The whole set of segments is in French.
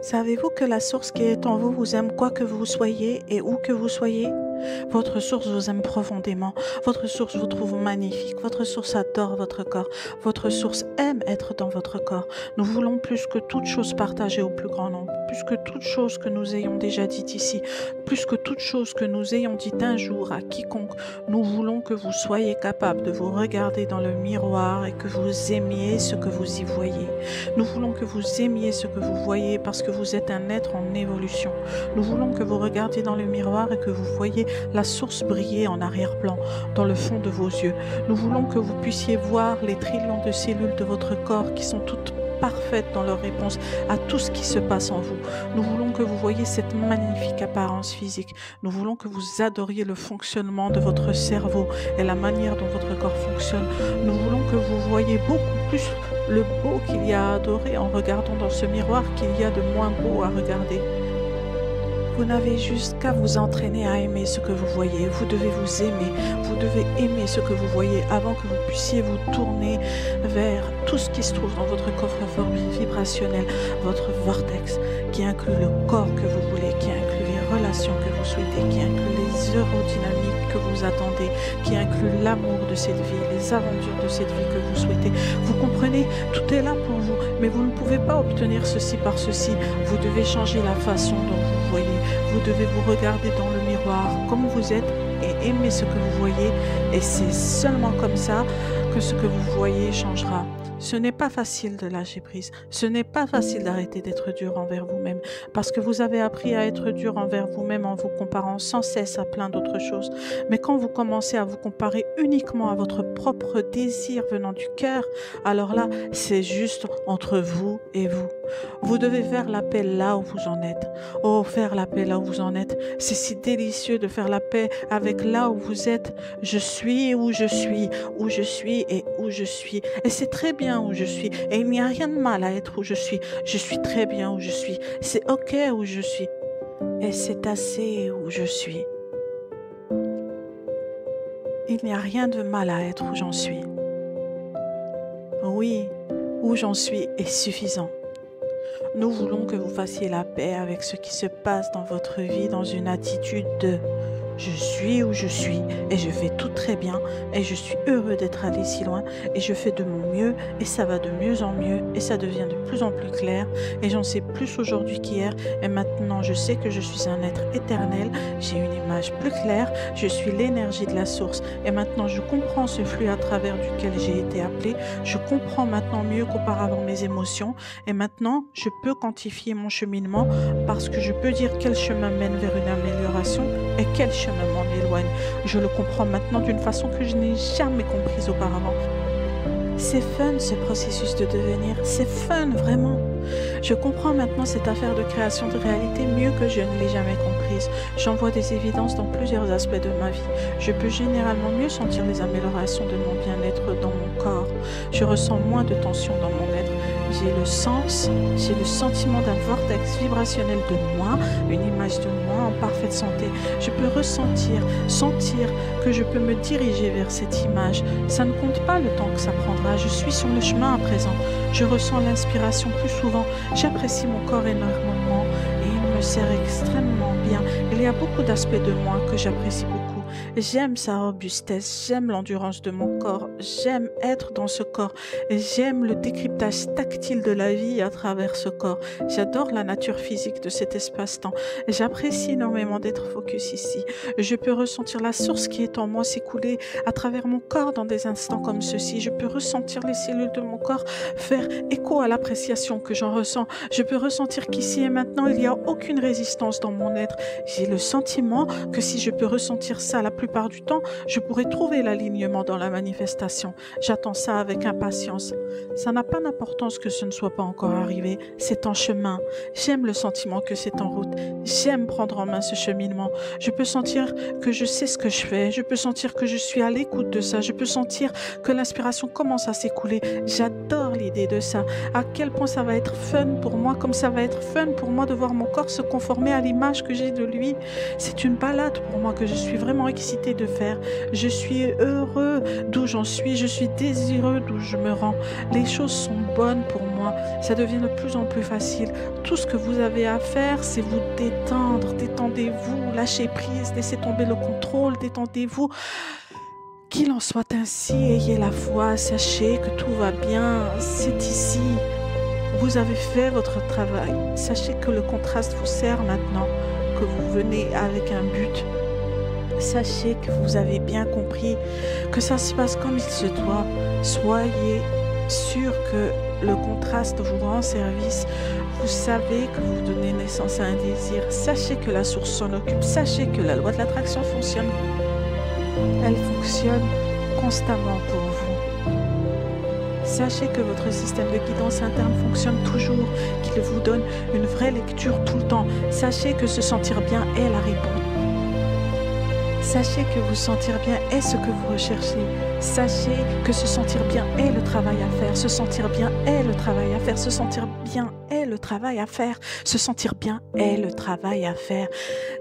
Savez-vous que la source qui est en vous vous aime quoi que vous soyez et où que vous soyez? Votre source vous aime profondément. Votre source vous trouve magnifique. Votre source adore votre corps. Votre source aime être dans votre corps. Nous voulons plus que toute chose partager au plus grand nombre. Plus que toute chose que nous ayons déjà dite ici. Plus que toute chose que nous ayons dit un jour à quiconque. Nous voulons que vous soyez capable de vous regarder dans le miroir et que vous aimiez ce que vous y voyez. Nous voulons que vous aimiez ce que vous voyez parce que vous êtes un être en évolution. Nous voulons que vous regardiez dans le miroir et que vous voyez la source briller en arrière-plan, dans le fond de vos yeux. Nous voulons que vous puissiez voir les trillions de cellules de votre corps qui sont toutes parfaites dans leur réponse à tout ce qui se passe en vous. Nous voulons que vous voyez cette magnifique apparence physique. Nous voulons que vous adoriez le fonctionnement de votre cerveau et la manière dont votre corps fonctionne. Nous voulons que vous voyez beaucoup plus le beau qu'il y a à adorer en regardant dans ce miroir qu'il y a de moins beau à regarder. Vous n'avez juste qu'à vous entraîner à aimer ce que vous voyez. Vous devez vous aimer. Vous devez aimer ce que vous voyez avant que vous puissiez vous tourner vers tout ce qui se trouve dans votre coffre-fort vibrationnel, votre vortex, qui inclut le corps que vous voulez, qui inclut les relations que vous souhaitez, qui inclut les aérodynamiques que vous attendez, qui inclut l'amour de cette vie, les aventures de cette vie que vous souhaitez. Vous comprenez, tout est là pour vous, mais vous ne pouvez pas obtenir ceci par ceci. Vous devez changer la façon dont vous voyez. Vous devez vous regarder dans le miroir comme vous êtes et aimer ce que vous voyez. Et c'est seulement comme ça que ce que vous voyez changera. Ce n'est pas facile de lâcher prise. Ce n'est pas facile d'arrêter d'être dur envers vous-même parce que vous avez appris à être dur envers vous-même en vous comparant sans cesse à plein d'autres choses. Mais quand vous commencez à vous comparer uniquement à votre propre désir venant du cœur, alors là, c'est juste entre vous et vous. Vous devez faire la paix là où vous en êtes. Oh, faire la paix là où vous en êtes. C'est si délicieux de faire la paix avec là où vous êtes. Je suis où je suis et où je suis. Et c'est très bien où je suis. Et il n'y a rien de mal à être où je suis. Je suis très bien où je suis. C'est ok où je suis. Et c'est assez où je suis. Il n'y a rien de mal à être où j'en suis. Oui, où j'en suis est suffisant. Nous voulons que vous fassiez la paix avec ce qui se passe dans votre vie dans une attitude de « je suis où je suis et je fais tout très bien et je suis heureux d'être allé si loin et je fais de mon mieux et ça va de mieux en mieux et ça devient de plus en plus clair et j'en sais plus aujourd'hui qu'hier et maintenant je sais que je suis un être éternel, j'ai une image plus claire, je suis l'énergie de la source et maintenant je comprends ce flux à travers duquel j'ai été appelé, je comprends maintenant mieux qu'auparavant mes émotions et maintenant je peux quantifier mon cheminement parce que je peux dire quel chemin mène vers une amélioration et quel chemin m'en éloigne. Je le comprends maintenant d'une façon que je n'ai jamais comprise auparavant. C'est fun ce processus de devenir, c'est fun vraiment. Je comprends maintenant cette affaire de création de réalité mieux que je ne l'ai jamais comprise. J'en vois des évidences dans plusieurs aspects de ma vie. Je peux généralement mieux sentir les améliorations de mon bien-être dans mon corps. Je ressens moins de tension dans mon être. J'ai le sentiment d'un vortex vibrationnel de moi, une image de moi en parfaite santé. Je peux sentir que je peux me diriger vers cette image. Ça ne compte pas le temps que ça prendra. Je suis sur le chemin à présent. Je ressens l'inspiration plus souvent. J'apprécie mon corps énormément et il me sert extrêmement bien. Il y a beaucoup d'aspects de moi que j'apprécie beaucoup. J'aime sa robustesse, j'aime l'endurance de mon corps, j'aime être dans ce corps, j'aime le décryptage tactile de la vie à travers ce corps. J'adore la nature physique de cet espace-temps. J'apprécie énormément d'être focus ici. Je peux ressentir la source qui est en moi s'écouler à travers mon corps dans des instants comme ceci. Je peux ressentir les cellules de mon corps faire écho à l'appréciation que j'en ressens. Je peux ressentir qu'ici et maintenant, il n'y a aucune résistance dans mon être. J'ai le sentiment que si je peux ressentir ça la plupart du temps, je pourrais trouver l'alignement dans la manifestation. J'attends ça avec impatience. Ça n'a pas d'importance que ce ne soit pas encore arrivé. C'est en chemin. J'aime le sentiment que c'est en route. J'aime prendre en main ce cheminement. Je peux sentir que je sais ce que je fais. Je peux sentir que je suis à l'écoute de ça. Je peux sentir que l'inspiration commence à s'écouler. J'adore l'idée de ça. À quel point ça va être fun pour moi, comme ça va être fun pour moi de voir mon corps se conformer à l'image que j'ai de lui. C'est une balade pour moi que je suis vraiment excitée de faire. Je suis heureux d'où j'en suis. Je suis désireux d'où je me rends. Les choses sont bonnes pour moi. moi, ça devient de plus en plus facile. Tout ce que vous avez à faire, c'est vous détendre. Détendez-vous, lâchez prise, laissez tomber le contrôle, détendez-vous. Qu'il en soit ainsi, ayez la foi, sachez que tout va bien, c'est ici. Vous avez fait votre travail. Sachez que le contraste vous sert maintenant, que vous venez avec un but. Sachez que vous avez bien compris que ça se passe comme il se doit. Soyez sûr que le contraste vous rend service. Vous savez que vous donnez naissance à un désir. Sachez que la source s'en occupe. Sachez que la loi de l'attraction fonctionne. Elle fonctionne constamment pour vous. Sachez que votre système de guidance interne fonctionne toujours, qu'il vous donne une vraie lecture tout le temps. Sachez que se sentir bien est la réponse. Sachez que vous sentir bien est ce que vous recherchez. Sachez que se sentir bien est le travail à faire. Se sentir bien est le travail à faire. Se sentir bien est le travail à faire. Se sentir bien est le travail à faire.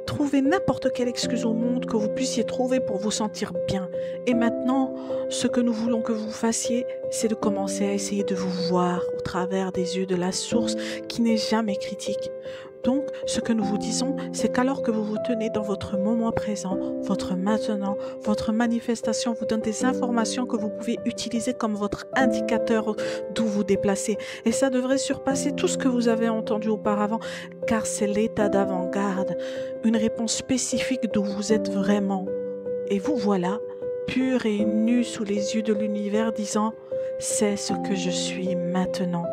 Trouvez n'importe quelle excuse au monde que vous puissiez trouver pour vous sentir bien. Et maintenant, ce que nous voulons que vous fassiez, c'est de commencer à essayer de vous voir au travers des yeux de la source qui n'est jamais critique. Donc, ce que nous vous disons, c'est qu'alors que vous vous tenez dans votre moment présent, votre maintenant, votre manifestation vous donne des informations que vous pouvez utiliser comme votre indicateur d'où vous déplacez. Et ça devrait surpasser tout ce que vous avez entendu auparavant, car c'est l'état d'avant-garde, une réponse spécifique d'où vous êtes vraiment. Et vous voilà, pur et nu sous les yeux de l'univers, disant « C'est ce que je suis maintenant ».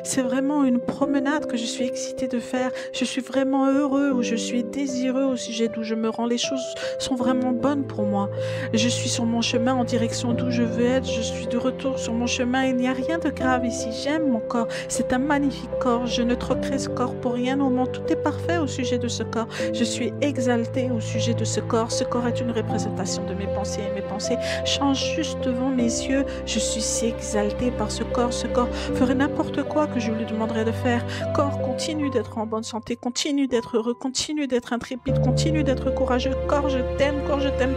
C'est vraiment une promenade que je suis excitée de faire. Je suis vraiment heureux ou je suis désireux au sujet d'où je me rends. Les choses sont vraiment bonnes pour moi. Je suis sur mon chemin en direction d'où je veux être. Je suis de retour sur mon chemin. Il n'y a rien de grave ici. J'aime mon corps. C'est un magnifique corps. Je ne troquerai ce corps pour rien au monde. Tout est parfait au sujet de ce corps. Je suis exaltée au sujet de ce corps. Ce corps est une représentation de mes pensées et mes pensées changent juste devant mes yeux. Je suis si exaltée par ce corps. Ce corps ferait n'importe quoi que je lui demanderais de faire. Corps, continue d'être en bonne santé, continue d'être heureux, continue d'être intrépide, continue d'être courageux. Corps, je t'aime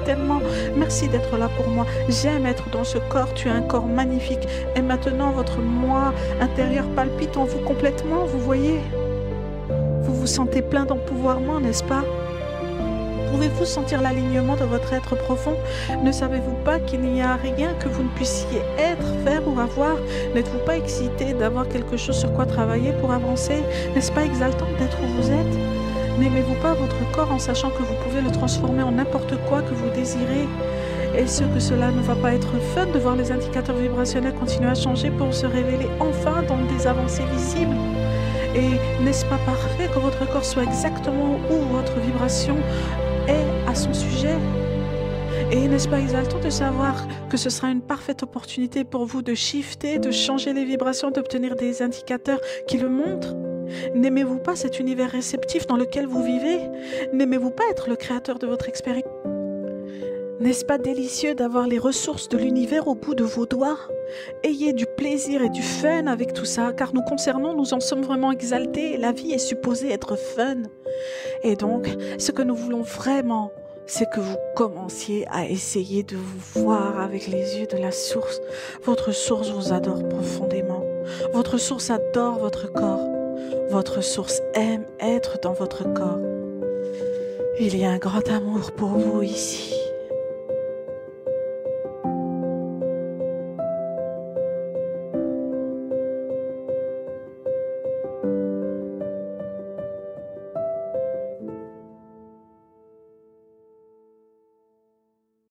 tellement. Merci d'être là pour moi. J'aime être dans ce corps. Tu as un corps magnifique. Et maintenant, votre moi intérieur palpite en vous complètement. Vous voyez? Vous vous sentez plein d'empouvoirment, n'est-ce pas? Pouvez-vous sentir l'alignement de votre être profond? Ne savez-vous pas qu'il n'y a rien que vous ne puissiez être, faire ou avoir? N'êtes-vous pas excité d'avoir quelque chose sur quoi travailler pour avancer? N'est-ce pas exaltant d'être où vous êtes? N'aimez-vous pas votre corps en sachant que vous pouvez le transformer en n'importe quoi que vous désirez? Est-ce que cela ne va pas être fun de voir les indicateurs vibrationnels continuer à changer pour se révéler enfin dans des avancées visibles? Et n'est-ce pas parfait que votre corps soit exactement où votre vibration est à son sujet? Et n'est-ce pas exaltant de savoir que ce sera une parfaite opportunité pour vous de shifter, de changer les vibrations, d'obtenir des indicateurs qui le montrent? N'aimez-vous pas cet univers réceptif dans lequel vous vivez? N'aimez-vous pas être le créateur de votre expérience? N'est-ce pas délicieux d'avoir les ressources de l'univers au bout de vos doigts? Ayez du plaisir et du fun avec tout ça, car nous concernons, nous en sommes vraiment exaltés et la vie est supposée être fun. Et donc, ce que nous voulons vraiment, c'est que vous commenciez à essayer de vous voir avec les yeux de la source. Votre source vous adore profondément. Votre source adore votre corps. Votre source aime être dans votre corps. Il y a un grand amour pour vous ici.